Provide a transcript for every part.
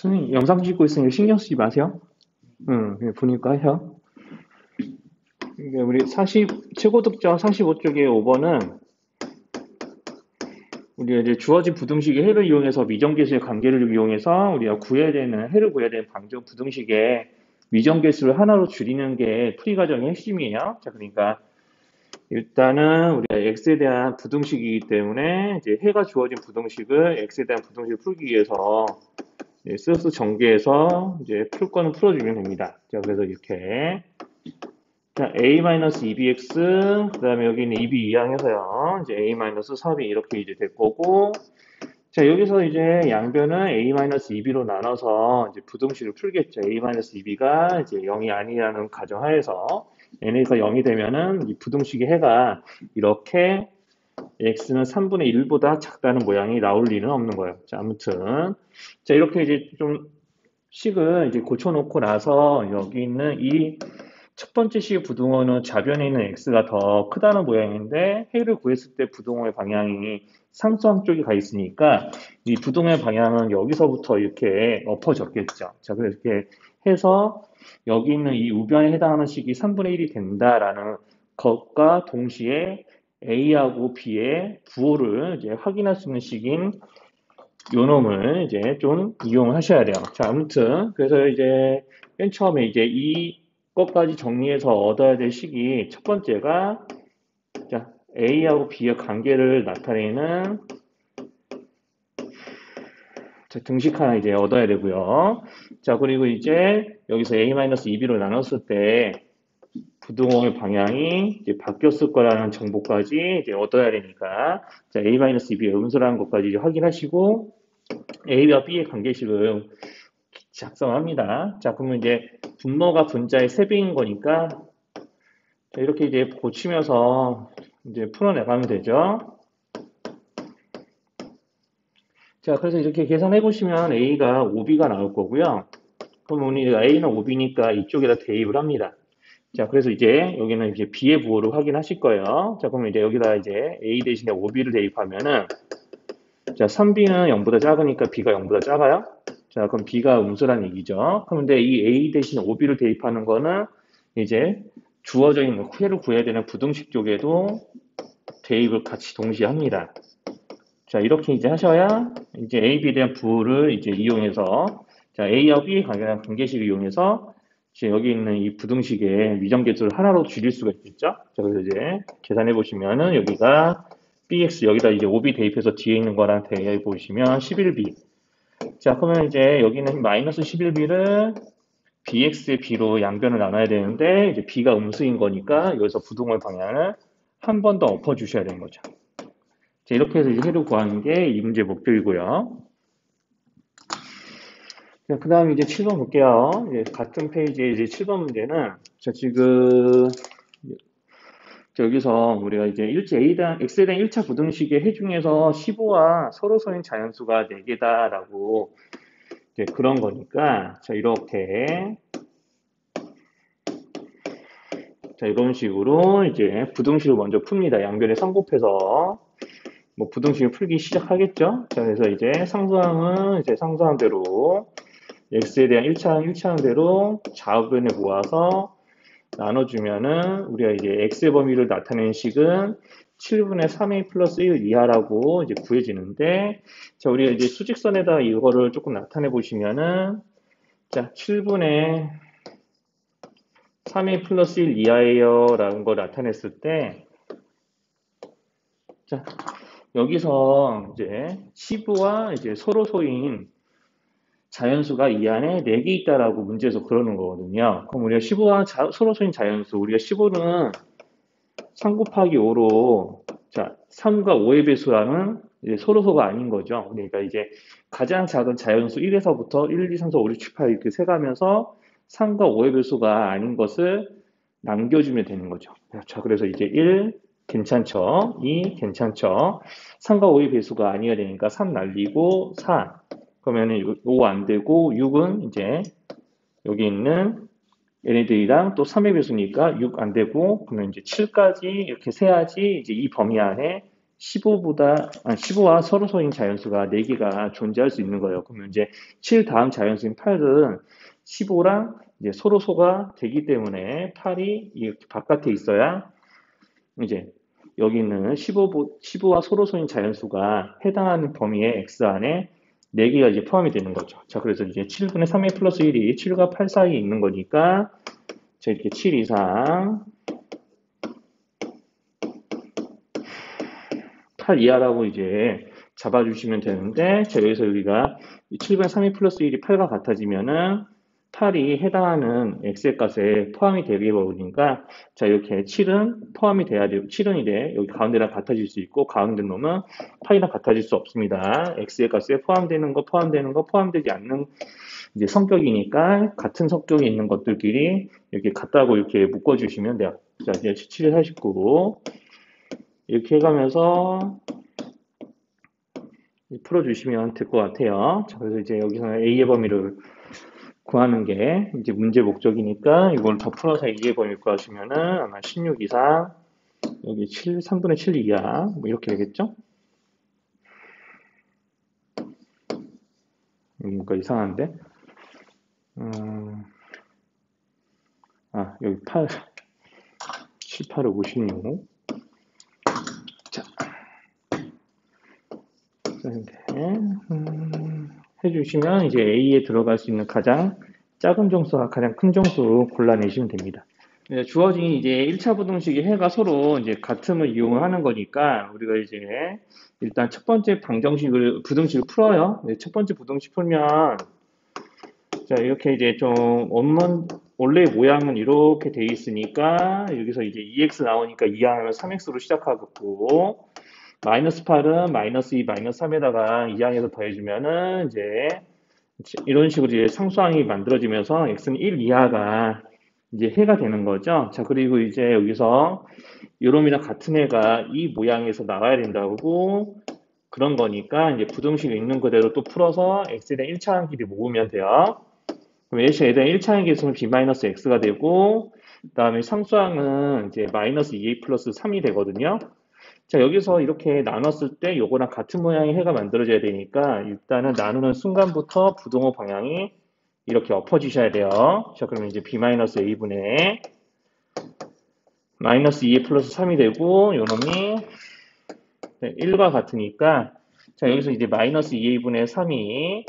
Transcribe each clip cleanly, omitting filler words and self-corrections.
선생님, 영상 찍고 있으니까 신경 쓰지 마세요. 응, 그냥 보니까 하셔. 이게 우리 최고 득점 45쪽의 5번은 우리가 이제 주어진 부등식의 해를 이용해서 미정계수의 관계를 이용해서 우리가 해를 구해야 되는 방정 부등식의 미정계수를 하나로 줄이는 게 풀이 과정의 핵심이에요. 자, 그러니까 일단은 우리가 x에 대한 부등식이기 때문에 이제 해가 주어진 부등식을 x에 대한 부등식을 풀기 위해서 스스 전개해서 이제 풀 거는 풀어주면 됩니다. 자, 그래서 이렇게 자, a-2bx 그 다음에 여기 있는 2b 이항해서요. 이제 a-4b 이렇게 이제 될 거고 자, 여기서 이제 양변은 a-2b로 나눠서 이제 부등식을 풀겠죠. a-2b가 이제 0이 아니라는 가정하에서 n에서 0이 되면은 이 부등식의 해가 이렇게 x는 3분의 1보다 작다는 모양이 나올 리는 없는 거예요. 자, 아무튼 자, 이렇게 이제 좀 식을 이제 고쳐놓고 나서 여기 있는 이 첫 번째 식의 부등호는 좌변에 있는 x가 더 크다는 모양인데 해를 구했을 때 부등호의 방향이 상수항 쪽에 가 있으니까 이 부등호의 방향은 여기서부터 이렇게 엎어졌겠죠. 자, 그래서 이렇게 해서 여기 있는 이 우변에 해당하는 식이 3분의 1이 된다라는 것과 동시에 A하고 B의 부호를 이제 확인할 수 있는 식인 요 놈을 이제 좀 이용하셔야 돼요. 자, 아무튼 그래서 이제 맨 처음에 이제 이 것까지 정리해서 얻어야 될 식이 첫 번째가 자, A하고 B의 관계를 나타내는 자, 등식 하나 이제 얻어야 되고요. 자, 그리고 이제 여기서 A-2B로 나눴을 때 부등호의 방향이 이제 바뀌었을 거라는 정보까지 이제 얻어야 되니까 자, A-2B의 음수라는 것까지 이제 확인하시고 A와 B의 관계식을 작성합니다. 자, 그러면 이제 분모가 분자의 3배인 거니까 자, 이렇게 이제 고치면서 이제 풀어내가면 되죠. 자, 그래서 이렇게 계산해 보시면 A가 5B가 나올 거고요. 그럼 우리가 A는 5B니까 이쪽에다 대입을 합니다. 자, 그래서 이제 여기는 이제 B의 부호를 확인하실 거예요. 자, 그러면 이제 여기다 이제 A 대신에 5B를 대입하면은 자, 3B는 0보다 작으니까 B가 0보다 작아요. 자, 그럼 B가 음수라는 얘기죠. 그럼 근데 이 A 대신에 5B를 대입하는 거는 이제 주어져 있는 해를 구해야 되는 부등식 쪽에도 대입을 같이 동시에 합니다. 자, 이렇게 이제 하셔야 이제 A, B에 대한 부호를 이제 이용해서 자, A와 B의 관계한 관계식을 이용해서 이제 여기 있는 이 부등식의 미정계수를 하나로 줄일 수가 있겠죠. 자, 그래서 이제 계산해 보시면은 여기가 BX 여기다 이제 5B 대입해서 뒤에 있는 거랑 대입해 보시면 11B. 자, 그러면 이제 여기는 마이너스 11B를 BX의 B로 양변을 나눠야 되는데 이제 B가 음수인 거니까 여기서 부등호의 방향을 한 번 더 엎어 주셔야 되는 거죠. 자, 이렇게 해서 이제 해를 구하는 게 이 문제의 목표이고요. 그 다음 이제 7번 볼게요. 이제 같은 페이지에 이제 7번 문제는 자, 지금 여기서 우리가 이제 X에 대한 1차 부등식의 해 중에서 15와 서로서인 자연수가 4개다라고 이제 그런 거니까 자, 이렇게 자, 이런 식으로 이제 부등식을 먼저 풉니다. 양변에 성곱해서 뭐 부등식을 풀기 시작하겠죠. 자, 그래서 이제 상수항은 이제 상수항대로 x에 대한 1차항대로 좌우변에 모아서 나눠주면은 우리가 이제 x의 범위를 나타내는 식은 7분의 3a 플러스 1 이하라고 이제 구해지는데 자, 우리가 이제 수직선에다 이거를 조금 나타내 보시면은 자, 7분의 3a 플러스 1 이하예요 라는 걸 나타냈을 때 자, 여기서 이제 15와 이제 서로소인 자연수가 이 안에 4개 있다라고 문제에서 그러는 거거든요. 그럼 우리가 15와 서로소인 자연수, 우리가 15는 3 곱하기 5로 자, 3과 5의 배수랑은 이제 서로소가 아닌 거죠. 그러니까 이제 가장 작은 자연수 1에서부터 1, 2, 3, 4, 5, 6, 7, 8 이렇게 세가면서 3과 5의 배수가 아닌 것을 남겨주면 되는 거죠. 자, 그래서 이제 1 괜찮죠? 2 괜찮죠? 3과 5의 배수가 아니어야 되니까 3 날리고 4 그러면은 5 안 되고 6은 이제 여기 있는 얘네들이랑 또 3의 배수니까 6 안 되고 그러면 이제 7까지 이렇게 세야지 이제 이 범위 안에 15와 서로소인 자연수가 4개가 존재할 수 있는 거예요. 그러면 이제 7 다음 자연수인 8은 15랑 이제 서로소가 되기 때문에 8이 이렇게 바깥에 있어야 이제 여기는 15와 서로소인 자연수가 해당하는 범위의 x 안에 4개가 이제 포함이 되는 거죠. 자, 그래서 이제 7분의 3a 플러스 1이 7과 8 사이에 있는 거니까 자, 이렇게 7 이상 8 이하라고 이제 잡아주시면 되는데, 자, 여기서 우리가 7분의 3a 플러스 1이 8과 같아지면은 8이 해당하는 x의 값에 포함이 되게 버리니까, 자, 이렇게 7은 포함이 돼야 되고, 7은 이제 여기 가운데랑 같아질 수 있고, 가운데 놈은 8이랑 같아질 수 없습니다. x의 값에 포함되는 거, 포함되지 않는 이제 성격이니까, 같은 성격이 있는 것들끼리 이렇게 같다고 이렇게 묶어주시면 돼요. 자, 이제 7, 49. 이렇게 해가면서 풀어주시면 될 것 같아요. 자, 그래서 이제 여기서 A의 범위를 구하는 게 이제 문제 목적이니까 이걸 더 풀어서 A의 범위를 구하시면은 아마 16 이상, 여기 3분의 7 이하, 뭐 이렇게 되겠죠? 뭔가 이상한데? 여기 8, 7, 8을 56. 자, 해주시면 이제 A에 들어갈 수 있는 가장 작은 정수와 가장 큰 정수 골라내시면 됩니다. 주어진 이제 1차 부등식의 해가 서로 이제 같음을 이용하는 거니까 우리가 이제 일단 첫 번째 부등식을 풀어요. 첫 번째 부등식 풀면 자, 이렇게 이제 좀 원래 모양은 이렇게 돼 있으니까 여기서 이제 2x 나오니까 2항을 3x로 시작하고 마이너스 8은 마이너스 2, 마이너스 3에다가 2항에서 더해주면은 이제 이런 식으로 이제 상수항이 만들어지면서 x는 1 이하가 이제 해가 되는 거죠. 자, 그리고 이제 여기서 요놈이랑 같은 해가 이 모양에서 나와야 된다고 그런 거니까 이제 부등식 있는 그대로 또 풀어서 x에 대한 1차항 길이 모으면 돼요. 그럼 x에 대한 1차항 계수는 b-x가 되고 그다음에 상수항은 이제 마이너스 2a 플러스 3이 되거든요. 자, 여기서 이렇게 나눴을 때 요거랑 같은 모양의 해가 만들어져야 되니까 일단은 나누는 순간부터 부등호 방향이 이렇게 엎어지셔야 돼요. 자, 그러면 이제 b-a분의 마이너스 2a 플러스 3이 되고 요놈이 1과 같으니까 자, 여기서 이제 마이너스 2a분의 3이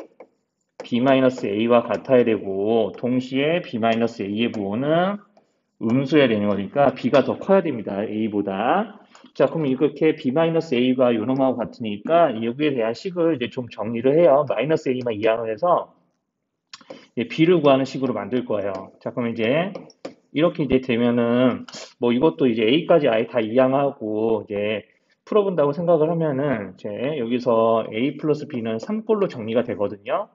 b-a와 같아야 되고 동시에 b-a의 부호는 음수여야 되는 거니까 b가 더 커야 됩니다. a보다. 자, 그럼 이렇게 b-a가 요놈하고 같으니까 여기에 대한 식을 이제 좀 정리를 해요. 마이너스 a만 이항을 해서 b를 구하는 식으로 만들 거예요. 자, 그럼 이제 이렇게 이제 되면은 뭐 이것도 이제 a까지 아예 다 이항하고 이제 풀어본다고 생각을 하면은 이제 여기서 a 플러스 b는 3꼴로 정리가 되거든요.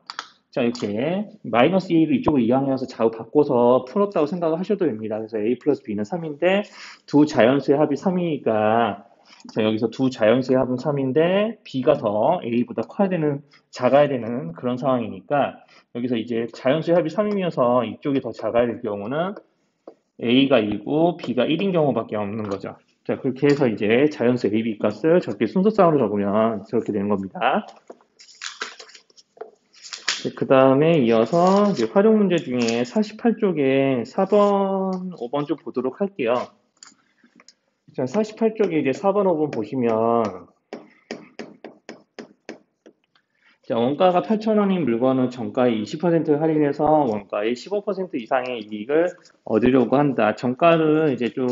자, 이렇게 마이너스 a를 이쪽으로 이항해서 좌우 바꿔서 풀었다고 생각을 하셔도 됩니다. 그래서 a 플러스 b는 3인데 두 자연수의 합이 3이니까 자, 여기서 두 자연수의 합은 3인데 b가 더 a보다 작아야 되는 그런 상황이니까 여기서 이제 자연수의 합이 3이면서 이쪽이 더 작아야 될 경우는 a가 2고 b가 1인 경우밖에 없는 거죠. 자, 그렇게 해서 이제 자연수 a, b 값을 저렇게 순서상으로 적으면 저렇게 되는 겁니다. 그 다음에 이어서 이제 활용 문제 중에 48쪽에 4번, 5번 좀 보도록 할게요. 자, 48쪽에 이제 4번, 5번 보시면 자, 원가가 8,000원인 물건은 정가의 20% 할인해서 원가의 15% 이상의 이익을 얻으려고 한다. 정가를 이제 좀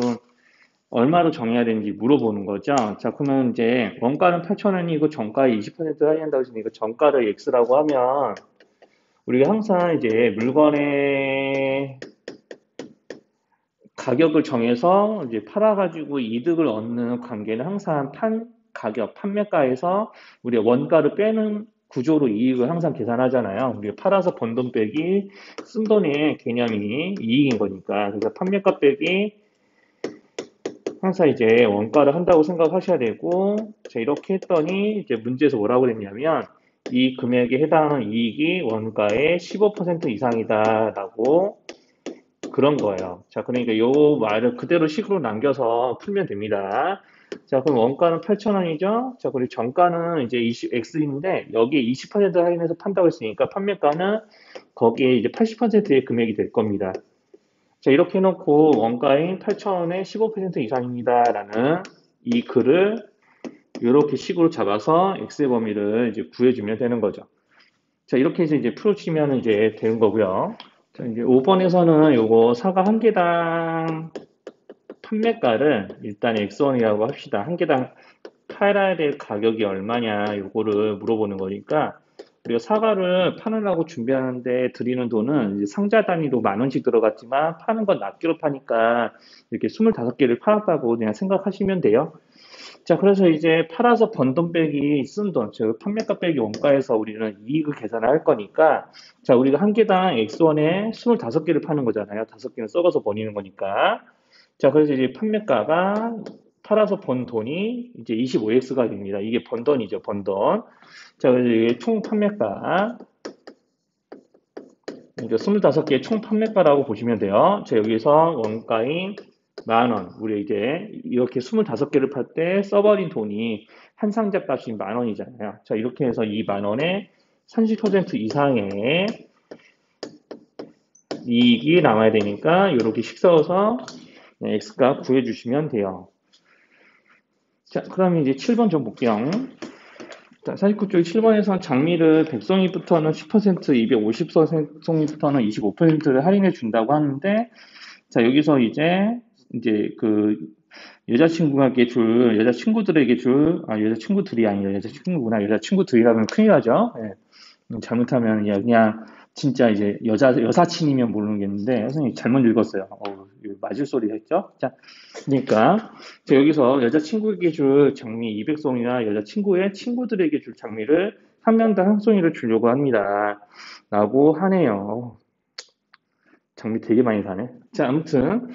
얼마로 정해야 되는지 물어보는 거죠. 자, 그러면 이제 원가는 8,000원이고 정가의 20% 할인한다고 했으니까 정가를 x라고 하면 우리가 항상 이제 물건의 가격을 정해서 이제 팔아가지고 이득을 얻는 관계는 항상 판매가에서 우리가 원가를 빼는 구조로 이익을 항상 계산하잖아요. 우리가 팔아서 번 돈 빼기 쓴 돈의 개념이 이익인 거니까. 그래서 판매가 빼기 항상 이제 원가를 한다고 생각하셔야 되고, 자, 이렇게 했더니 이제 문제에서 뭐라고 그랬냐면 이 금액에 해당하는 이익이 원가의 15% 이상이다라고 그런 거예요. 자, 그러니까 요 말을 그대로 식으로 남겨서 풀면 됩니다. 자, 그럼 원가는 8,000원이죠? 자, 그리고 정가는 이제 20X인데, 여기에 20% 할인해서 판다고 했으니까, 판매가는 거기에 이제 80%의 금액이 될 겁니다. 자, 이렇게 해놓고, 원가인 8,000원에 15% 이상입니다. 라는 이 글을 이렇게 식으로 잡아서 X의 범위를 이제 구해주면 되는 거죠. 자, 이렇게 해서 이제 풀어주면 이제 되는 거고요. 자, 이제 5번에서는 요거 사과 한 개당 판매가를 일단 X1이라고 합시다. 한 개당 팔아야 될 가격이 얼마냐, 요거를 물어보는 거니까, 우리가 사과를 파느라고 준비하는데 드리는 돈은 이제 상자 단위로 10,000원씩 들어갔지만, 파는 건 낱개로 파니까, 이렇게 25개를 팔았다고 그냥 생각하시면 돼요. 자, 그래서 이제 팔아서 번 돈 빼기 쓴 돈, 즉 판매가 빼기 원가에서 우리는 이익을 계산을 할 거니까, 자, 우리가 한 개당 X1에 25개를 파는 거잖아요. 5개는 썩어서 버리는 거니까. 자, 그래서 이제 판매가가 팔아서 번 돈이 이제 25X가 됩니다. 이게 번 돈이죠, 번 돈. 자, 그래서 이게 총 판매가, 그러니까 25개의 총 판매가라고 보시면 돼요. 자, 여기서 원가인 10,000원. 우리 이제 이렇게 25개를 팔 때 써버린 돈이 한 상자 값이 10,000원이잖아요. 자, 이렇게 해서 이 10,000원에 30% 이상의 이익이 남아야 되니까 이렇게 식 써서 X값 구해주시면 돼요. 자, 그러면 이제 7번 좀 볼게요. 자, 49쪽 7번에서 장미를 100송이부터는 10%, 250송이부터는 25%를 할인해 준다고 하는데, 자, 여기서 이제 그 여자친구에게 줄, 여자친구들에게 줄, 여자친구들이 아니라 여자친구구나. 여자친구들이라면 큰일 나죠. 예. 잘못하면 그냥 진짜 이제 여사친이면 모르겠는데, 선생님 잘못 읽었어요. 이거 맞을 소리 했죠? 자, 그러니까, 자, 여기서 여자친구에게 줄 장미 200송이나 여자친구의 친구들에게 줄 장미를 한 명당 한 송이를 주려고 합니다. 라고 하네요. 장미 되게 많이 사네. 자, 아무튼.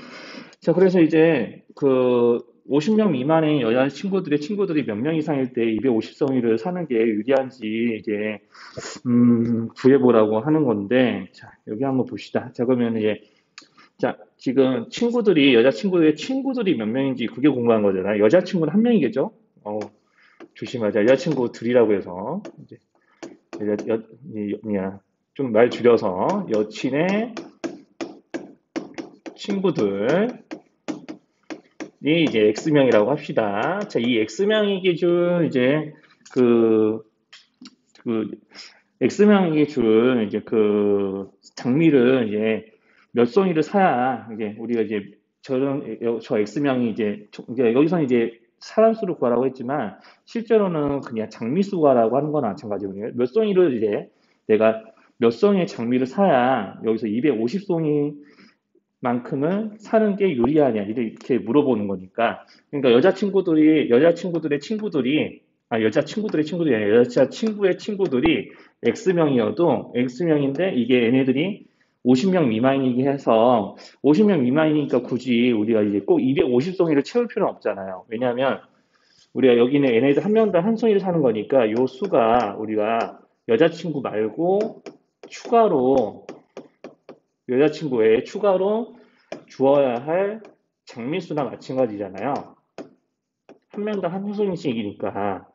자, 그래서 이제 그 50명 미만의 여자친구들의 친구들이 몇 명 이상일 때 250송이를 사는 게 유리한지 이제 구해보라고 하는 건데, 자, 여기 한번 봅시다. 자, 그러면 이제, 자, 지금 여자친구의 친구들이 몇 명인지 그게 궁금한 거잖아요. 여자친구는 한 명이겠죠? 조심하자. 여자친구들이라고 해서, 이제, 좀 말 줄여서, 여친의 친구들이 이제 X명이라고 합시다. 자, 이 X명이 기준, 이제, 그, X명에게 줄 이제 그 장미를 이제 몇 송이를 사야 이제 우리가 이제 저 X명이 이제 여기서는 이제 사람 수를 구하라고 했지만 실제로는 그냥 장미 수 구하라고 하는 건 마찬가지거든요. 몇 송이를 이제 내가 몇 송이의 장미를 사야 여기서 250송이 만큼은 사는 게 유리하냐 이렇게 물어보는 거니까 그러니까 여자친구들의 친구들이 여자친구들의 친구들이 아니라 여자친구의 친구들이 X명이어도 X명인데 이게 얘네들이 50명 미만이기 해서 50명 미만이니까 굳이 우리가 이제 꼭 250송이를 채울 필요는 없잖아요. 왜냐하면 우리가 여기는 얘네들 한 명당 한 송이를 사는 거니까 요 수가 우리가 여자친구 말고 추가로 여자친구 외에 추가로 주어야 할 장미수나 마찬가지잖아요. 한 명당 한 송이씩이니까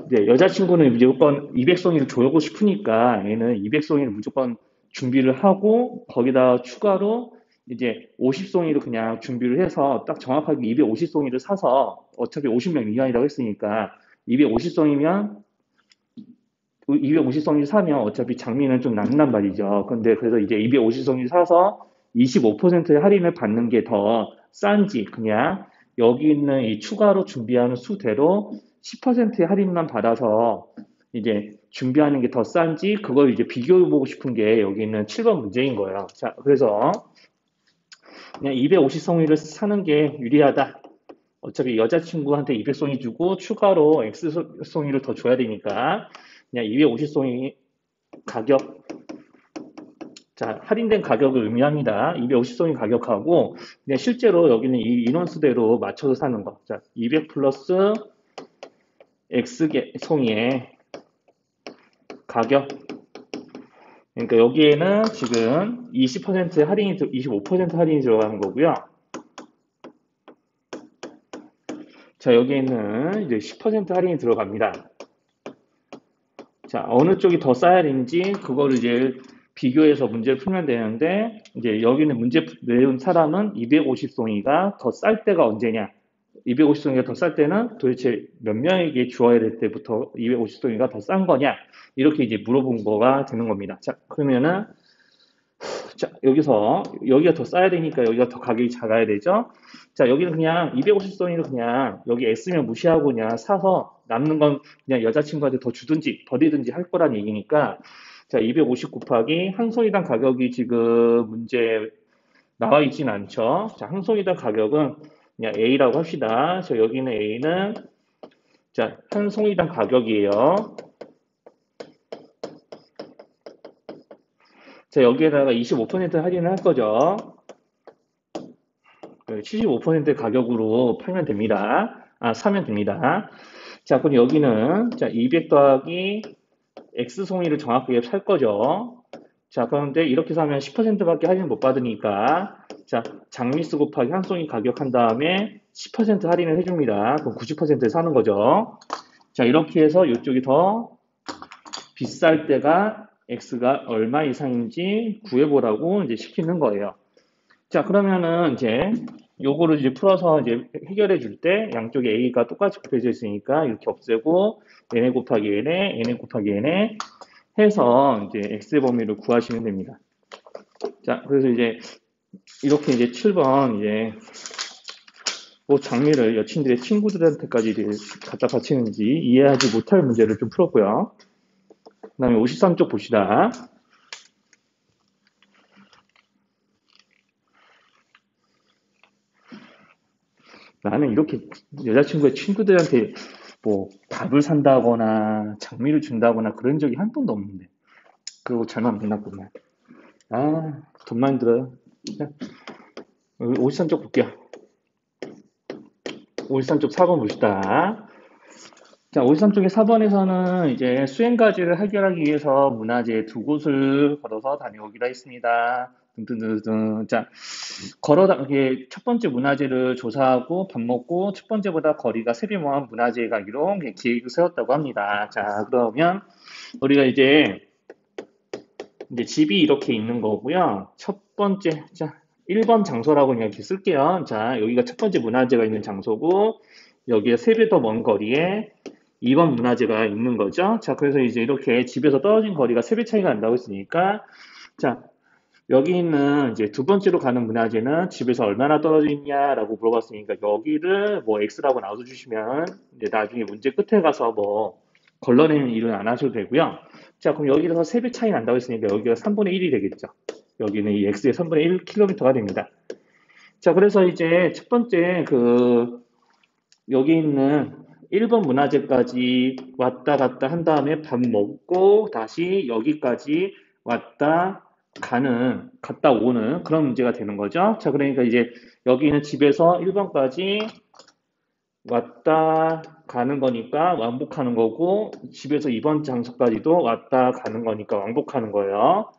이제 여자친구는 무조건 200송이를 줘고 싶으니까 얘는 200송이를 무조건 준비를 하고 거기다 추가로 이제 50송이를 그냥 준비를 해서 딱 정확하게 250송이를 사서 어차피 50명 미만이라고 했으니까 250송이면 250송이 사면 어차피 장미는 좀 남는단 말이죠. 근데 그래서 이제 250송이 사서 25%의 할인을 받는 게 더 싼지 그냥 여기 있는 이 추가로 준비하는 수대로 10%의 할인만 받아서 이제 준비하는 게 더 싼지 그걸 이제 비교해 보고 싶은 게 여기 있는 7번 문제인 거예요. 자, 그래서 그냥 250송이를 사는 게 유리하다. 어차피 여자친구한테 200송이 주고 추가로 X송이를 더 줘야 되니까 그냥 250송이 가격, 자, 할인된 가격을 의미합니다. 250송이 가격하고, 그냥 실제로 여기는 이 인원수대로 맞춰서 사는 거. 자, 200 플러스 X송이의 가격. 그러니까 여기에는 지금 20% 할인이, 25% 할인이 들어가는 거고요. 자, 여기에는 이제 10% 할인이 들어갑니다. 자, 어느 쪽이 더 싸야 되는지 그거를 이제 비교해서 문제를 풀면 되는데, 이제 여기는 문제 내온 사람은 250송이가 더 쌀 때가 언제냐? 250송이가 더 쌀 때는 도대체 몇 명에게 주어야 될 때부터 250송이가 더 싼 거냐? 이렇게 이제 물어본 거가 되는 겁니다. 자, 그러면은 자, 여기서 여기가 더 싸야 되니까 여기가 더 가격이 작아야 되죠. 자, 여기는 그냥 250송이를 그냥 여기 S면 무시하고 그냥 사서 남는 건 그냥 여자친구한테 더 주든지 버리든지 할 거란 얘기니까, 자, 250 곱하기 한 송이당 가격이 지금 문제 나와 있진 않죠. 자, 한 송이당 가격은 그냥 A라고 합시다. 자, 여기는 A는 자, 한 송이당 가격이에요. 자, 여기에다가 25% 할인을 할 거죠. 75% 가격으로 팔면 됩니다. 사면 됩니다. 자, 그럼 여기는 자, 200 더하기 X송이를 정확하게 살 거죠. 자, 그런데 이렇게 사면 10%밖에 할인 못 받으니까, 자, 장미수 곱하기 한 송이 가격 한 다음에 10% 할인을 해줍니다. 그럼 90%에 사는 거죠. 자, 이렇게 해서 이쪽이 더 비쌀 때가 X가 얼마 이상인지 구해보라고 이제 시키는 거예요. 자, 그러면은 이제 요거를 이제 풀어서 이제 해결해 줄 때 양쪽에 A가 똑같이 곱해져 있으니까 이렇게 없애고 nA 곱하기 n에 nA 곱하기 n에 해서 이제 X의 범위를 구하시면 됩니다. 자, 그래서 이제 이렇게 이제 7번 이제 뭐 장미를 여친들의 친구들한테까지 갖다 바치는지 이해하지 못할 문제를 좀 풀었고요. 그 다음에 53쪽 봅시다. 나는 이렇게 여자친구의 친구들한테 뭐 밥을 산다거나 장미를 준다거나 그런 적이 한 번도 없는데, 그리고 잘만 만났구만. 돈 많이 들어요. 53쪽 볼게요. 53쪽 4번 봅시다. 자, 53쪽의 4번에서는 이제 수행과제를 해결하기 위해서 문화재 두 곳을 걸어서 다녀오기로 했습니다. 등등등등. 자, 이게 첫 번째 문화재를 조사하고 밥 먹고 첫 번째보다 거리가 3배 먼 문화재에 가기로 계획을 세웠다고 합니다. 자, 그러면 우리가 이제 집이 이렇게 있는 거고요. 첫 번째, 자, 1번 장소라고 그냥 이렇게 쓸게요. 자, 여기가 첫 번째 문화재가 있는 장소고, 여기에 3배 더 먼 거리에 2번 문화재가 있는 거죠. 자, 그래서 이제 이렇게 집에서 떨어진 거리가 3배 차이가 난다고 했으니까, 자, 여기 있는 이제 두 번째로 가는 문화재는 집에서 얼마나 떨어져 있냐라고 물어봤으니까, 여기를 뭐 X라고 나눠주시면, 이제 나중에 문제 끝에 가서 뭐 걸러내는 일은 안 하셔도 되고요. 자, 그럼 여기서 3배 차이 난다고 했으니까 여기가 3분의 1이 되겠죠. 여기는 이 X의 3분의 1km가 됩니다. 자, 그래서 이제 첫 번째 여기 있는 1번 문화재까지 왔다 갔다 한 다음에 밥 먹고 다시 여기까지 갔다 오는 그런 문제가 되는 거죠. 자, 그러니까 이제 여기는 집에서 1번까지 왔다 가는 거니까 왕복하는 거고, 집에서 2번 장소까지도 왔다 가는 거니까 왕복하는 거예요.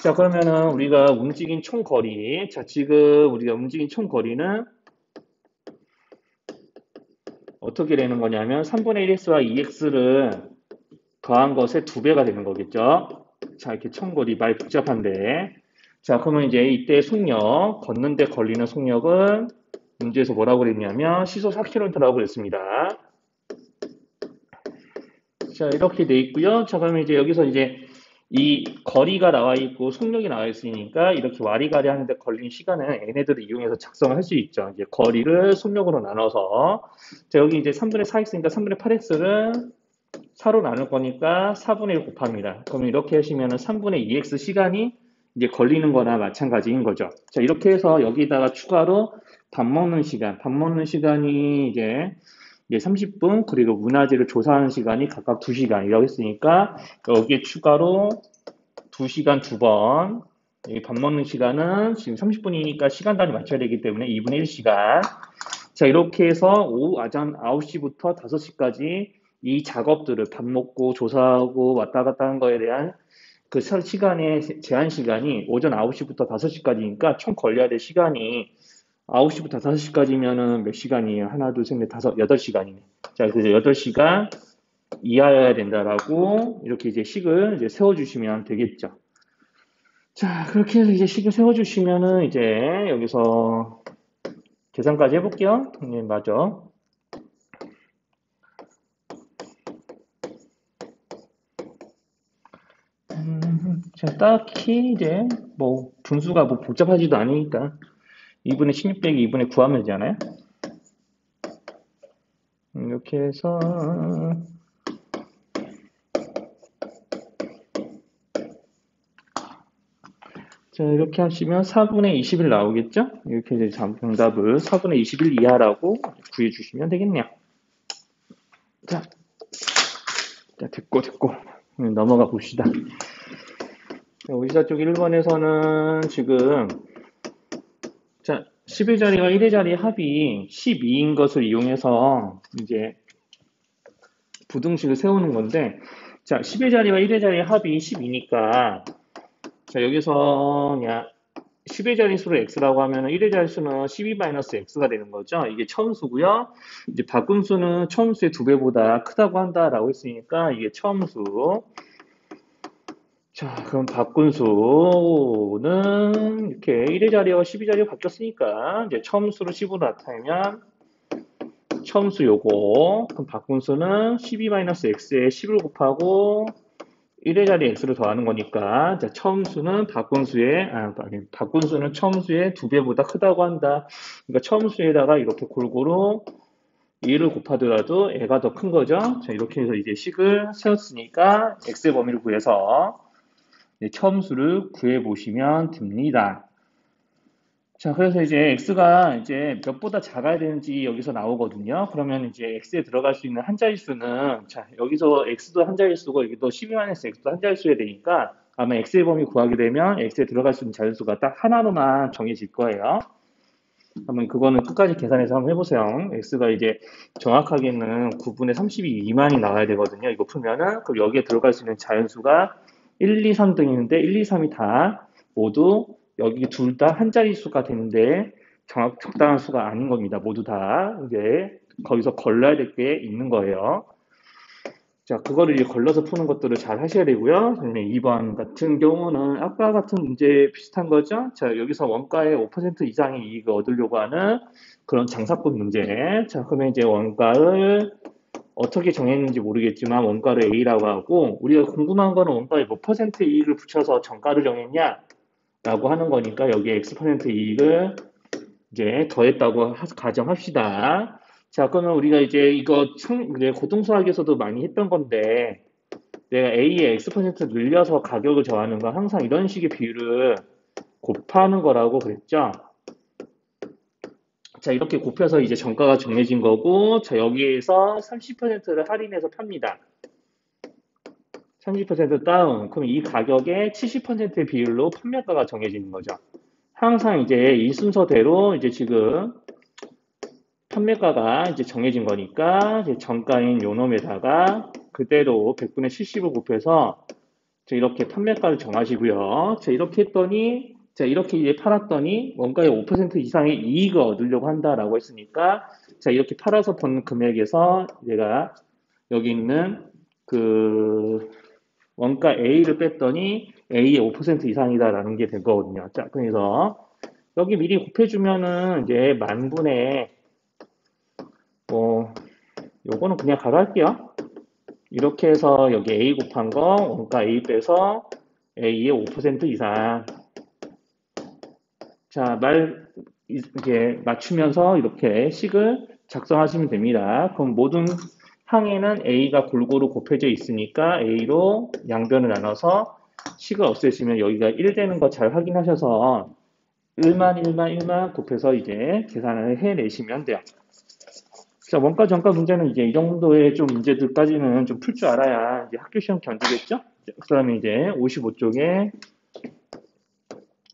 자, 그러면은 우리가 움직인 총 거리, 자, 지금 우리가 움직인 총 거리는 어떻게 되는 거냐면 3분의 1x와 2x를 더한 것의 2배가 되는 거겠죠. 자, 이렇게 총 거리 많이 복잡한데, 자, 그러면 이제 이때 속력, 걷는데 걸리는 속력은 문제에서 뭐라고 그랬냐면 시속 4km라고 그랬습니다. 자, 이렇게 돼 있고요. 자, 그러면 이제 여기서 이제 이 거리가 나와 있고 속력이 나와 있으니까 이렇게 와리가리 하는데 걸린 시간은 얘네들을 이용해서 작성을 할 수 있죠. 이제 거리를 속력으로 나눠서, 자, 여기 이제 3분의 4x니까 3분의 8x를 4로 나눌 거니까 4분의 1 곱합니다. 그럼 이렇게 하시면은 3분의 2x 시간이 이제 걸리는 거나 마찬가지인 거죠. 자, 이렇게 해서 여기다가 추가로 밥 먹는 시간이 이제 30분, 그리고 문화재를 조사하는 시간이 각각 2시간이라고 했으니까 여기에 추가로 2시간 2번, 밥 먹는 시간은 지금 30분이니까 시간 단위 맞춰야 되기 때문에 2분의 1시간. 자, 이렇게 해서 오후 아전 9시부터 5시까지 이 작업들을 밥 먹고 조사하고 왔다 갔다 하는 거에 대한 그 시간의 제한 시간이 오전 9시부터 5시까지니까 총 걸려야 될 시간이 9시부터 5시까지면은 몇 시간이에요? 하나, 둘, 셋, 넷, 다섯, 8시간이네. 자, 그래서 8시간 이하여야 된다라고 이렇게 이제 식을 이제 세워주시면 되겠죠. 자, 그렇게 해서 이제 식을 세워주시면은 이제 여기서 계산까지 해볼게요. 네, 맞아. 자, 딱히 이제 뭐 분수가 뭐 복잡하지도 않으니까 2분의 16 빼기 2분의 9 하면 되잖아요. 이렇게 해서 자, 이렇게 하시면 4분의 20일 나오겠죠? 이렇게 이제 정답을 4분의 20일 이하라고 구해주시면 되겠네요. 자, 됐고. 넘어가 봅시다. 의사 쪽 1번에서는 지금 자, 10의 자리와 1의 자리 합이 12인 것을 이용해서 이제 부등식을 세우는 건데 자, 10의 자리와 1의 자리 합이 12니까 자, 여기서 그냥 10의 자릿수를 x라고 하면 1의 자릿수는 12-x가 되는 거죠. 이게 처음수고요. 이제 바꾼수는 처음수의 2배보다 크다고 한다라고 했으니까 이게 처음수. 자, 그럼 바꾼수는 이렇게 1의 자리와 10의 자리가 바뀌었으니까 이제 처음수를 10으로 나타내면 처음수 요거. 그럼 바꾼수는 12-x에 10을 곱하고 1의 자리에 x를 더하는 거니까 자, 처음수는 바꾼수는 처음수의 2배보다 크다고 한다. 그러니까 처음수에다가 이렇게 골고루 2를 곱하더라도 애가 더 큰 거죠. 자, 이렇게 해서 이제 식을 세웠으니까 x의 범위를 구해서 처음수를 구해 보시면 됩니다. 자, 그래서 이제 x가 이제 몇보다 작아야 되는지 여기서 나오거든요. 그러면 이제 x에 들어갈 수 있는 한 자릿수는 자, 여기서 x도 한 자릿수고 여기도 12-x도 한 자릿수야 되니까 아마 x의 범위 구하게 되면 x에 들어갈 수 있는 자릿수가 딱 하나로만 정해질 거예요. 한번 그거는 끝까지 계산해서 한번 해보세요. x가 이제 정확하게는 9분의 32 미만이 나와야 되거든요. 이거 풀면은 그럼 여기에 들어갈 수 있는 자연수가 1, 2, 3 등이 있는데 1, 2, 3이 다 모두 여기 둘 다 한 자릿수가 되는데 적당한 수가 아닌 겁니다. 모두 다 이제 거기서 걸러야 될 게 있는 거예요. 자, 그거를 이제 걸러서 푸는 것들을 잘 하셔야 되고요. 2번 같은 경우는 아까 같은 문제 비슷한 거죠. 자, 여기서 원가의 5% 이상의 이익을 얻으려고 하는 그런 장사꾼 문제. 자, 그러면 이제 원가를 어떻게 정했는지 모르겠지만 원가를 A라고 하고 우리가 궁금한 거는 원가에 몇 퍼센트 이익을 붙여서 정가를 정했냐? 라고 하는 거니까 여기에 X% 이익을 이제 더했다고 가정합시다. 자, 그러면 우리가 이제 이거 고등수학에서도 많이 했던 건데 내가 A에 X% 늘려서 가격을 정하는 건 항상 이런 식의 비율을 곱하는 거라고 그랬죠. 자, 이렇게 곱해서 이제 정가가 정해진 거고 자, 여기에서 30%를 할인해서 팝니다. 30% 다운. 그럼 이 가격의 70%의 비율로 판매가가 정해지는 거죠. 항상 이제 이 순서대로 이제 지금 판매가가 이제 정해진 거니까 이제 정가인 요 놈에다가 그대로 100분의 70을 곱해서 이렇게 판매가를 정하시고요. 자, 이렇게 했더니 자, 이렇게 이제 팔았더니 원가의 5% 이상의 이익을 얻으려고 한다라고 했으니까 자, 이렇게 팔아서 번 금액에서 얘가 여기 있는 그 원가 A를 뺐더니 A의 5% 이상이다라는 게 된 거거든요. 자, 그래서 여기 미리 곱해주면은 이제 만분의 요거는 그냥 가로 할게요. 이렇게 해서 여기 A 곱한 거 원가 A 빼서 A의 5% 이상. 자, 이렇게 맞추면서 이렇게 식을 작성하시면 됩니다. 그럼 모든 항에는 A가 골고루 곱해져 있으니까 A로 양변을 나눠서 식을 없애시면 여기가 1 되는 거 잘 확인하셔서 1만 곱해서 이제 계산을 해내시면 돼요. 자, 원가 정가 문제는 이제 이 정도의 좀 문제들까지는 좀 풀 줄 알아야 이제 학교 시험 견디겠죠? 그 다음에 이제 55쪽에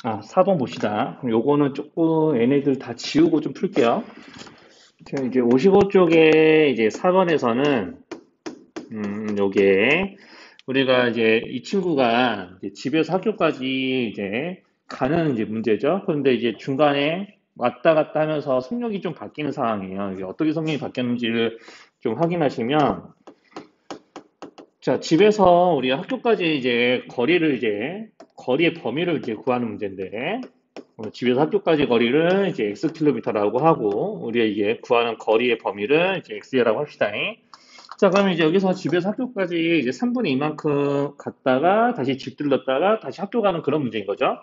4번 봅시다. 그럼 요거는 조금 얘네들 다 지우고 좀 풀게요. 자, 이제 55쪽에 이제 4번에서는 요게 우리가 이제 이 친구가 이제 집에서 학교까지 이제 가는 이제 문제죠. 그런데 이제 중간에 왔다 갔다 하면서 속력이 좀 바뀌는 상황이에요. 이게 어떻게 속력이 바뀌었는지를 좀 확인하시면, 자, 집에서 우리 학교까지 이제 거리의 범위를 이제 구하는 문제인데, 집에서 학교까지 거리를 이제 x 킬로미터라고 하고, 우리가 이게 구하는 거리의 범위를 이제 x라고 합시다. 자, 그러면 이제 여기서 집에서 학교까지 이제 3분의 2만큼 갔다가 다시 집 들렀다가 다시 학교 가는 그런 문제인 거죠.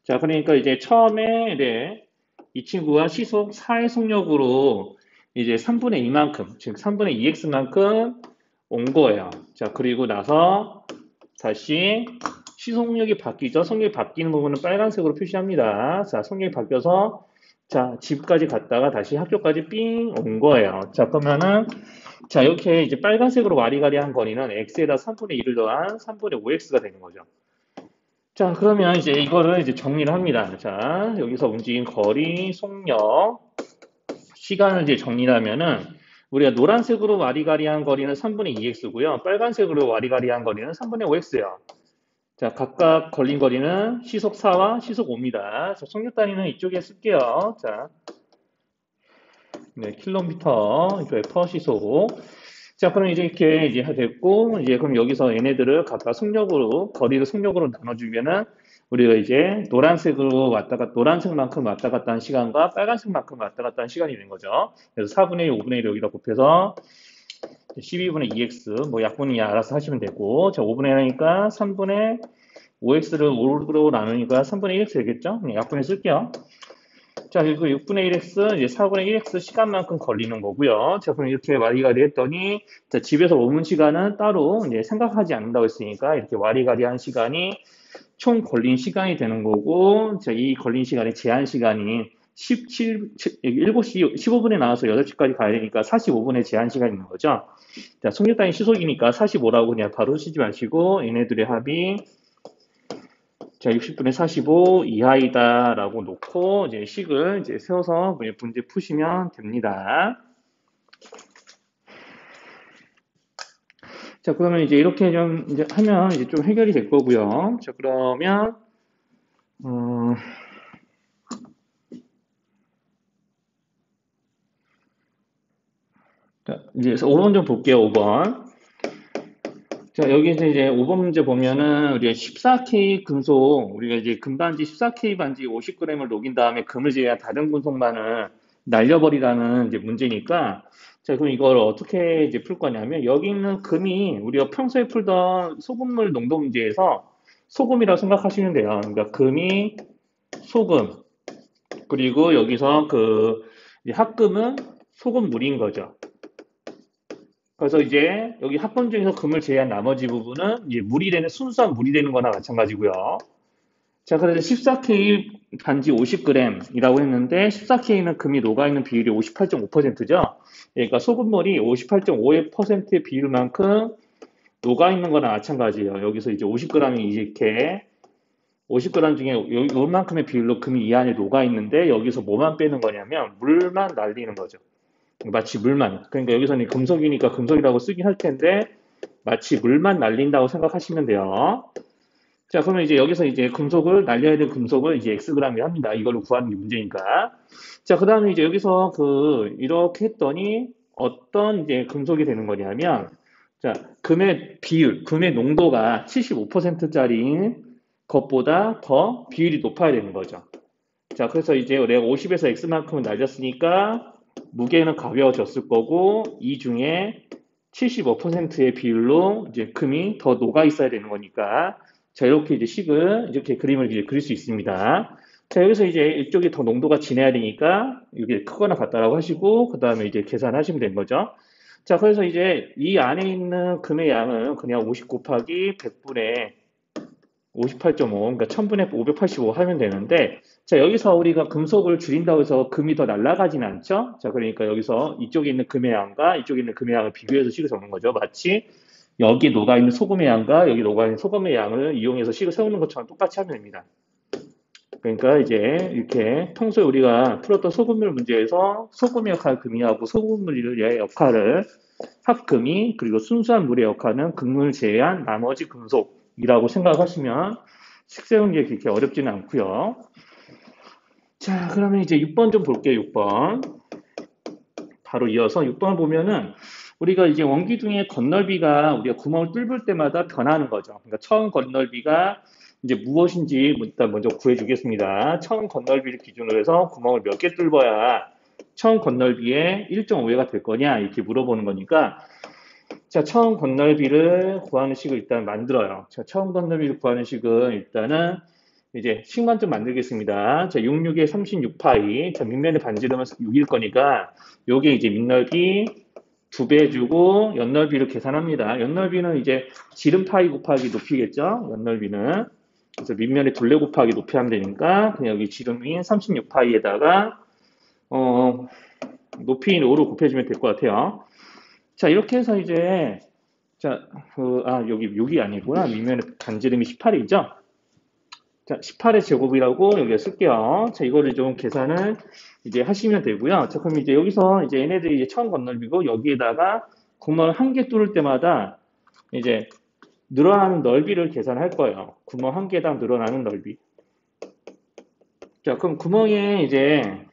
자, 그러니까 이제 처음에 이 친구가 시속 4의 속력으로 이제 3분의 2만큼, 즉 3분의 2x만큼 온 거예요. 자, 그리고 나서 다시 시속력이 바뀌죠. 속력이 바뀌는 부분은 빨간색으로 표시합니다. 자, 속력이 바뀌어서 자, 집까지 갔다가 다시 학교까지 삥 온 거예요. 자, 그러면은 자, 이렇게 이제 빨간색으로 와리가리한 거리는 x에다 3분의 1을 더한 3분의 5x가 되는 거죠. 자, 그러면 이제 이거를 이제 정리를 합니다. 자, 여기서 움직인 거리, 속력, 시간을 이제 정리를 하면은 우리가 노란색으로 와리가리한 거리는 3분의 2x고요. 빨간색으로 와리가리한 거리는 3분의 5x예요. 자, 각각 걸린 거리는 시속 4와 시속 5입니다. 자, 속력 단위는 이쪽에 쓸게요. 자, 네, 킬로미터, 이쪽에 퍼 시속. 자, 그럼 이제 이렇게 이제 됐고, 이제 그럼 여기서 얘네들을 각각 속력으로, 거리를 속력으로 나눠주면은, 우리가 이제 노란색만큼 왔다 갔다 한 시간과 빨간색만큼 왔다 갔다 한 시간이 되는 거죠. 그래서 4분의 1, 5분의 1 여기다 곱해서 12분의 2x, 뭐 약분이 알아서 하시면 되고, 자, 5분의 1 하니까 3분의 5x를 5로 나누니까 3분의 1x 되겠죠? 약분해 쓸게요. 자, 그리고 6분의 1x, 이제 4분의 1x 시간만큼 걸리는 거고요. 자, 그럼 이렇게 와리가리 했더니, 자, 집에서 오는 시간은 따로 이제 생각하지 않는다고 했으니까, 이렇게 와리가리한 시간이 총 걸린 시간이 되는 거고, 자, 이 걸린 시간의 제한 시간이 7시 15분에 나와서 8시까지 가야 되니까 45분의 제한 시간이 있는 거죠. 자, 속력 단위 시속이니까 45라고 그냥 바로 쓰지 마시고, 얘네들의 합이 자, 60분의 45 이하이다라고 놓고 이제 식을 이제 세워서 문제 푸시면 됩니다. 자, 그러면 이제 이렇게 좀 이제 하면 이제 좀 해결이 될 거고요. 자, 그러면 자, 이제 5번 좀 볼게요. 5번. 자, 여기서 이제 5번 문제 보면은 우리가 14K 금속, 우리가 이제 금반지 14K 반지 50g을 녹인 다음에 금을 제외한 다른 금속만을 날려버리라는 이제 문제니까, 자, 그럼 이걸 어떻게 이제 풀 거냐면, 여기 있는 금이 우리가 평소에 풀던 소금물 농도 문제에서 소금이라고 생각하시면 돼요. 그러니까 금이 소금, 그리고 여기서 이제 합금은 소금물인 거죠. 그래서 이제 여기 합금 중에서 금을 제외한 나머지 부분은 이제 순수한 물이 되는 거나 마찬가지고요. 자, 그래서 14K 반지 50g이라고 했는데 14K는 금이 녹아있는 비율이 58.5%죠. 그러니까 소금물이 58.5%의 비율만큼 녹아있는 거나 마찬가지예요. 여기서 이제 50g이 이렇게 50g 중에 요만큼의 비율로 금이 이 안에 녹아있는데 여기서 뭐만 빼는 거냐면 물만 날리는 거죠. 마치 물만. 그러니까 여기서는 금속이니까 금속이라고 쓰긴 할 텐데 마치 물만 날린다고 생각하시면 돼요. 자, 그러면 이제 여기서 이제 날려야 될 금속을 이제 xg이 합니다. 이걸로 구하는 게 문제니까. 자, 그 다음에 이제 여기서 이렇게 했더니 어떤 이제 금속이 되는 거냐면, 자, 금의 비율, 금의 농도가 75%짜리인 것보다 더 비율이 높아야 되는 거죠. 자, 그래서 이제 내가 50에서 x만큼을 날렸으니까 무게는 가벼워졌을 거고, 이 중에 75%의 비율로 이제 금이 더 녹아 있어야 되는 거니까, 자, 이렇게 이제 이렇게 그림을 이제 그릴 수 있습니다. 자, 여기서 이제 이쪽이 더 농도가 진해야 되니까, 이게 크거나 같다라고 하시고, 그 다음에 이제 계산하시면 되는 거죠. 자, 그래서 이제 이 안에 있는 금의 양은 그냥 50 곱하기 100분의 58.5, 그러니까 1000분의 585 하면 되는데, 자, 여기서 우리가 금속을 줄인다고 해서 금이 더 날아가지는 않죠? 자, 그러니까 여기서 이쪽에 있는 금의 양과 이쪽에 있는 금의 양을 비교해서 식을 적는 거죠. 마치 여기 녹아있는 소금의 양과 여기 녹아있는 소금의 양을 이용해서 식을 세우는 것처럼 똑같이 하면 됩니다. 그러니까 이제 이렇게 평소에 우리가 풀었던 소금물 문제에서 소금의 역할 금이하고 소금물의 역할을 합금이, 그리고 순수한 물의 역할은 금을 제외한 나머지 금속이라고 생각하시면 식 세우는 게 그렇게 어렵지는 않고요. 자, 그러면 이제 6번 좀 볼게요. 6번. 바로 이어서 6번을 보면은 우리가 이제 원기둥의 건널비가 우리가 구멍을 뚫을 때마다 변하는 거죠. 그러니까 처음 건널비가 이제 무엇인지 일단 먼저 구해주겠습니다. 처음 건널비를 기준으로 해서 구멍을 몇 개 뚫어야 처음 건널비의 1.5회가 될 거냐 이렇게 물어보는 거니까 자, 처음 건널비를 구하는 식을 일단 만들어요. 자, 처음 건널비를 구하는 식은 일단은 이제 식만 좀 만들겠습니다. 자, 66에 36파이. 자, 밑면에 반지름은 6일 거니까 요게 이제 밑넓이 2배 주고 연넓이를 계산합니다. 연넓이는 이제 지름 파이 곱하기 높이겠죠? 연넓이는. 그래서 밑면에 둘레 곱하기 높이 하면 되니까 그냥 여기 지름인 36파이에다가 높이인 5로 곱해주면 될 것 같아요. 자, 이렇게 해서 이제 자, 여기 6이 아니구나. 밑면에 반지름이 18이죠? 자, 18의 제곱이라고 여기에 쓸게요. 자, 이거를 좀 계산을 이제 하시면 되고요. 자, 그럼 이제 여기서 이제 얘네들이 이제 처음 건널비고 여기에다가 구멍 한 개 뚫을 때마다 이제 늘어나는 넓이를 계산할 거예요. 구멍 한 개당 늘어나는 넓이. 자, 그럼 구멍에 이제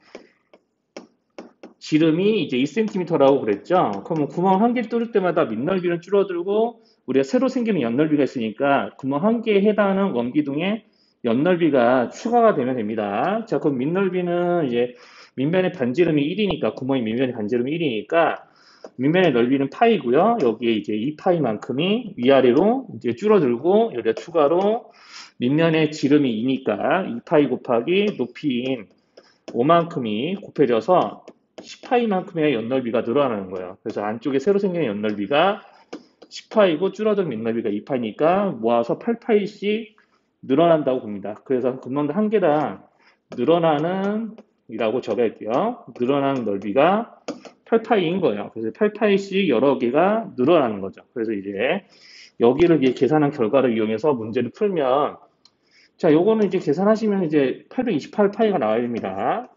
지름이 이제 2cm라고 그랬죠. 그러면 구멍 한 개 뚫을 때마다 밑넓이는 줄어들고 우리가 새로 생기는 연넓이가 있으니까 구멍 한 개에 해당하는 원기둥의 연넓이가 추가가 되면 됩니다. 자, 그럼 밑넓이는 이제 밑면의 반지름이 1이니까 구멍의 밑면의 반지름이 1이니까 밑면의 넓이는 파이고요. 여기에 이제 2파이만큼이 위아래로 이제 줄어들고 여기다 추가로 밑면의 지름이 2니까 2파이 곱하기 높이인 5만큼이 곱해져서 10파이만큼의 연넓이가 늘어나는 거예요. 그래서 안쪽에 새로 생기는 연넓이가 10파이고 줄어든 밑넓이가 2파이니까 모아서 8파이씩 늘어난다고 봅니다. 그래서 구멍 한 개당 늘어나는 이라고 적을게요. 늘어나는 넓이가 8파이인 거예요. 그래서 8파이씩 여러 개가 늘어나는 거죠. 그래서 이제 여기를 이제 계산한 결과를 이용해서 문제를 풀면 자, 요거는 이제 계산하시면 이제 828파이가 나와야 됩니다.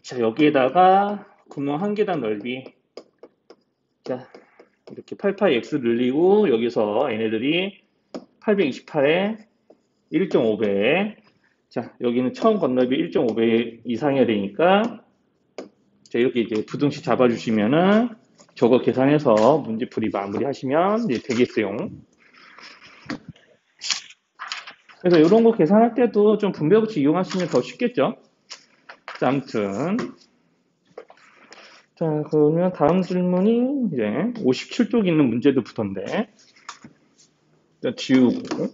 자, 여기에다가 구멍 한 개당 넓이. 자, 이렇게 8파이 x 늘리고 여기서 얘네들이 828에 1.5배. 자, 여기는 처음 건널비 1.5배 이상이어야 되니까 자, 이렇게 이제 부등식 잡아주시면은 저거 계산해서 문제풀이 마무리하시면 이제 되겠어요. 그래서 이런 거 계산할 때도 좀 분배법칙 이용하시면 더 쉽겠죠? 자, 아무튼 자, 그러면 다음 질문이 이제 57쪽 있는 문제들부터인데 자, 지우고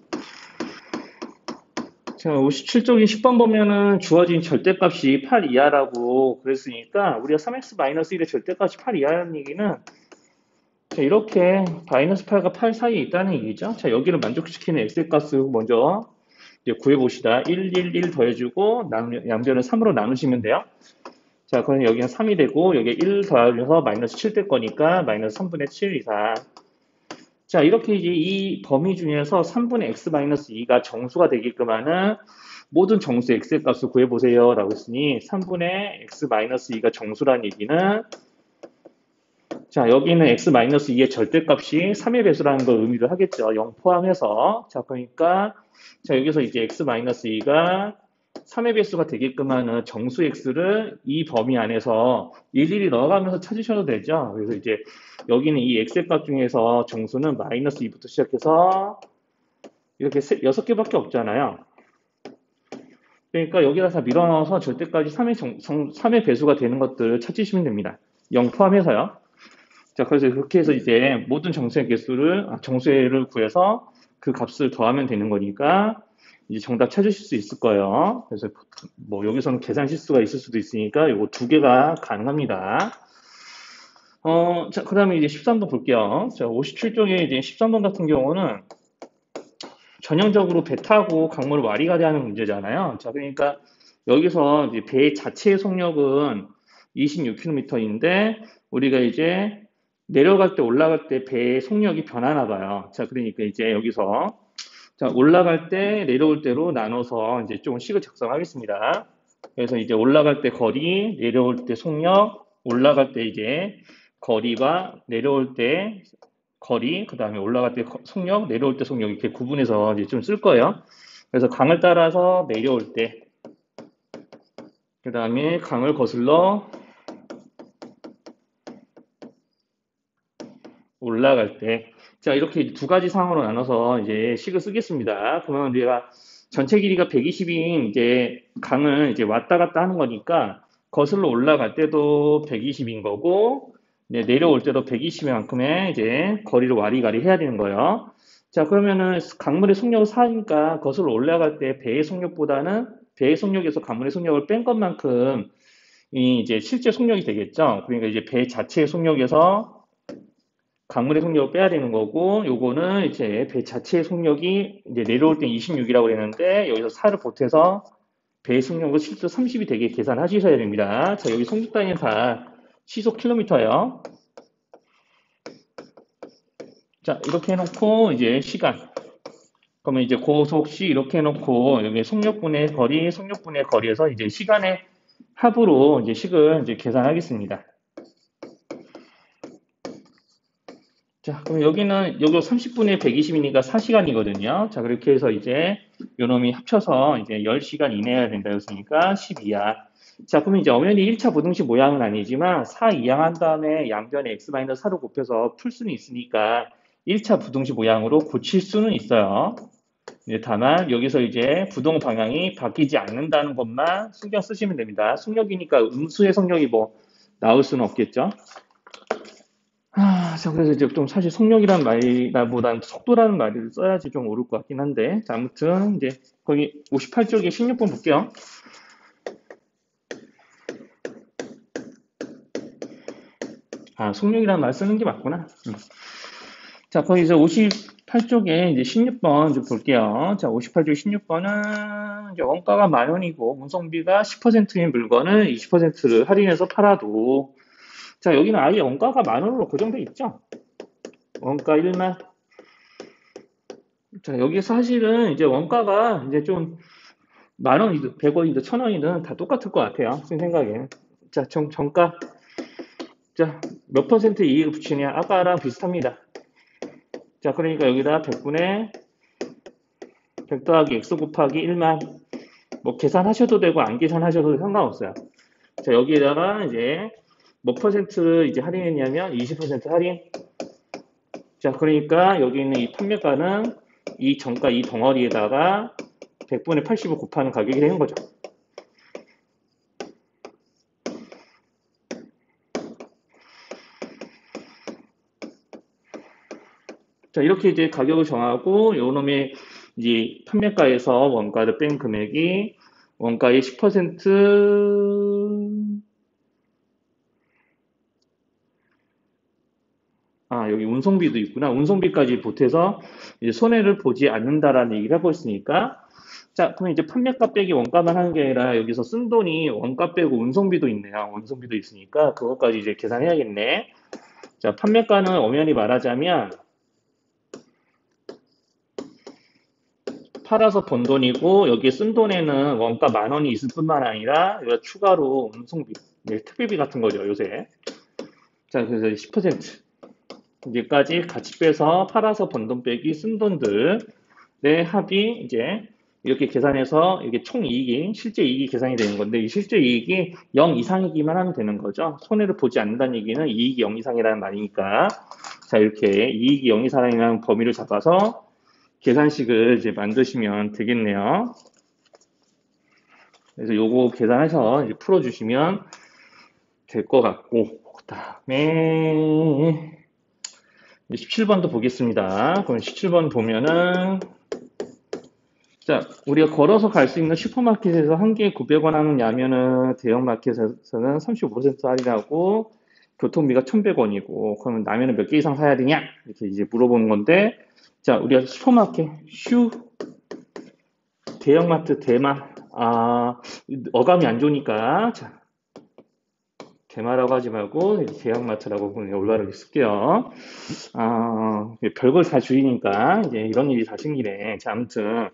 자, 57쪽이 10번 보면은 주어진 절대값이 8 이하라고 그랬으니까 우리가 3x-1의 절대값이 8 이하라는 얘기는 자, 이렇게 마이너스 8과 8 사이에 있다는 얘기죠. 자, 여기를 만족시키는 x의 값을 먼저 이제 구해봅시다. 1, 1, 1 더해주고 양변을 3으로 나누시면 돼요. 자, 그럼 여기는 3이 되고 여기에 1 더하면서 마이너스 7 될 거니까 마이너스 3분의 7 이상. 자, 이렇게 이제 이 범위 중에서 3분의 x-2가 정수가 되게끔 하는 모든 정수 x의 값을 구해보세요 라고 했으니 3분의 x-2가 정수란 얘기는 자, 여기는 x-2의 절대값이 3의 배수라는 걸 의미를 하겠죠. 0 포함해서. 자, 그러니까 자, 여기서 이제 x-2가 3의 배수가 되게끔 하는 정수 x를 이 범위 안에서 일일이 넣어가면서 찾으셔도 되죠. 그래서 이제 여기는 이 x의 값 중에서 정수는 마이너스 2부터 시작해서 이렇게 6개밖에 없잖아요. 그러니까 여기다 다 밀어넣어서 절대까지 3의 배수가 되는 것들을 찾으시면 됩니다. 0 포함해서요. 자, 그래서 그렇게 해서 이제 모든 정수의 개수를, 정수를 구해서 그 값을 더하면 되는 거니까 이제 정답 찾으실 수 있을 거예요. 그래서 뭐 여기서는 계산 실수가 있을 수도 있으니까 이거 두 개가 가능합니다. 자, 그 다음에 이제 13번 볼게요. 자, 57쪽에 이제 13번 같은 경우는 전형적으로 배 타고 강물을 와리가리 하는 문제잖아요. 자, 그러니까 여기서 이제 배 자체의 속력은 26km인데 우리가 이제 내려갈 때 올라갈 때 배의 속력이 변하나 봐요. 자, 그러니까 이제 여기서 자, 올라갈 때 내려올 때로 나눠서 이제 좀 식을 작성하겠습니다. 그래서 이제 올라갈 때 거리, 내려올 때 속력, 올라갈 때 이제 거리와 내려올 때 거리, 그 다음에 올라갈 때 속력, 내려올 때 속력 이렇게 구분해서 이제 좀 쓸 거예요. 그래서 강을 따라서 내려올 때 그 다음에 강을 거슬러 올라갈 때. 자, 이렇게 두 가지 상황으로 나눠서 이제 식을 쓰겠습니다. 그러면 우리가 전체 길이가 120인 이제 강을 이제 왔다 갔다 하는 거니까 거슬러 올라갈 때도 120인 거고, 이제 내려올 때도 120만큼의 이제 거리를 와리가리 해야 되는 거예요. 자, 그러면은 강물의 속력을 4니까 거슬러 올라갈 때 배의 속력보다는 배의 속력에서 강물의 속력을 뺀 것만큼 이 이제 실제 속력이 되겠죠. 그러니까 이제 배 자체의 속력에서 강물의 속력을 빼야 되는 거고, 요거는 이제 배 자체의 속력이 이제 내려올 때 26이라고 그랬는데, 여기서 4를 보태서 배의 속력을 실제 30이 되게 계산하셔야 됩니다. 자, 여기 속력 단위는 다 시속 킬로미터예요. 자, 이렇게 해놓고, 이제 시간. 그러면 이제 고속시 이렇게 해놓고, 여기 속력분의 거리, 속력분의 거리에서 이제 시간의 합으로 이제 식을 이제 계산하겠습니다. 자, 그럼 여기는, 여기 30분의 120이니까 4시간이거든요. 자, 그렇게 해서 이제 요놈이 합쳐서 이제 10시간 이내여야 된다 했으니까 12야. 자, 그러면 이제 엄연히 1차 부등식 모양은 아니지만 4 이항한 다음에 양변에 x-4로 곱해서 풀 수는 있으니까 1차 부등식 모양으로 고칠 수는 있어요. 다만 여기서 이제 부동 방향이 바뀌지 않는다는 것만 신경 쓰시면 됩니다. 속력이니까 음수의 속력이 뭐 나올 수는 없겠죠. 자, 그래서 이제 좀 사실 속력이라는 말보다는 속도라는 말을 써야지 좀 옳을 것 같긴 한데. 자, 아무튼 이제 거기 58쪽에 16번 볼게요. 속력이라는 말 쓰는 게 맞구나. 자, 거기서 58쪽에 이제 16번 좀 볼게요. 자, 58쪽 16번은 이제 원가가 10,000원이고 운송비가 10%인 물건을 20%를 할인해서 팔아도, 자, 여기는 아예 원가가 10,000원으로 고정돼 있죠. 원가 1만. 자, 여기 사실은 이제 원가가 이제 좀 10,000원이든 100원이든 1,000원이든 다 똑같을 것 같아요. 제 생각에. 자, 정가. 자, 몇 퍼센트 이익을 붙이냐? 아까랑 비슷합니다. 자, 그러니까 여기다 100분의 100 더하기 x 곱하기 1만. 뭐 계산하셔도 되고 안 계산하셔도 상관없어요. 자, 여기에다가 이제 몇 퍼센트를 이제 할인했냐면 20% 할인. 자, 그러니까 여기 있는 이 판매가는 이 정가 이 덩어리에다가 100분의 80을 곱하는 가격이 되는 거죠. 자, 이렇게 이제 가격을 정하고 요 놈의 이제 판매가에서 원가를 뺀 금액이 원가의 10%. 여기 운송비도 있구나. 운송비까지 보태서 이제 손해를 보지 않는다라는 얘기를 하고 있으니까. 자, 그럼 이제 판매가 빼기 원가만 하는 게 아니라 여기서 쓴 돈이 원가 빼고 운송비도 있네요. 운송비도 있으니까 그것까지 이제 계산해야겠네. 자, 판매가는 엄연히 말하자면 팔아서 번 돈이고, 여기에 쓴 돈에는 원가 10,000원이 있을 뿐만 아니라 여기가 추가로 운송비, 특별비 같은 거죠, 요새. 자, 그래서 10% 이제까지 같이 빼서 팔아서 번 돈 빼기 쓴 돈들의 합이 이제 이렇게 계산해서 이게 총 이익이, 실제 이익이 계산이 되는 건데, 이 실제 이익이 0 이상이기만 하면 되는 거죠. 손해를 보지 않는다는 얘기는 이익이 0 이상이라는 말이니까. 자, 이렇게 이익이 0 이상이라는 범위를 잡아서 계산식을 이제 만드시면 되겠네요. 그래서 요거 계산해서 이제 풀어주시면 될 것 같고, 그 다음에 17번도 보겠습니다. 그럼 17번 보면은, 자, 우리가 걸어서 갈 수 있는 슈퍼마켓에서 한 개에 900원 하느냐면은 대형마켓에서는 35% 할인하고 교통비가 1,100원이고, 그러면 라면은 몇 개 이상 사야 되냐? 이렇게 이제 물어보는 건데, 자, 우리가 슈퍼마켓, 대형마트, 대마, 어감이 안 좋으니까, 자, 대마라고 하지 말고, 대형마트라고 그냥 올바르게 쓸게요. 별걸 다 줄이니까, 이제 이런 일이 다 생기네. 자, 아무튼.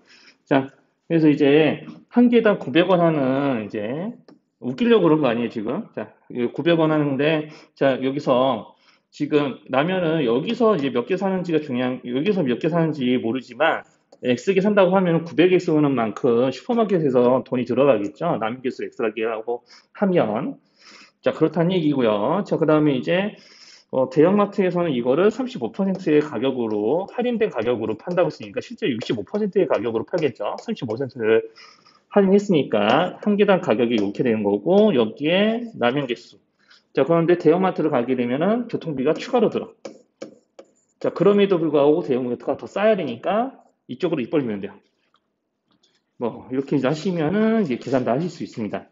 자, 그래서 이제, 한 개당 900원 하는, 이제, 웃기려고 그런 거 아니에요, 지금? 자, 900원 하는데, 자, 여기서, 지금, 라면은 여기서 이제 몇 개 사는지가 중요한, 여기서 몇 개 사는지 모르지만, X개 산다고 하면 900개 쓰는 만큼 슈퍼마켓에서 돈이 들어가겠죠. 남은 개수 X라고 하면. 자, 그렇다는 얘기고요. 자, 그 다음에 이제 대형마트에서는 이거를 35%의 가격으로, 할인된 가격으로 판다고 했으니까 실제 65%의 가격으로 팔겠죠. 35%를 할인했으니까 한 개당 가격이 이렇게 되는 거고, 여기에 남은 개수. 자, 그런데 대형마트를 가게 되면은 교통비가 추가로 들어. 자, 그럼에도 불구하고 대형마트가 더 싸야 되니까 이쪽으로 입 벌리면 돼요. 뭐, 이렇게 이제 하시면은 이제 계산도 하실 수 있습니다.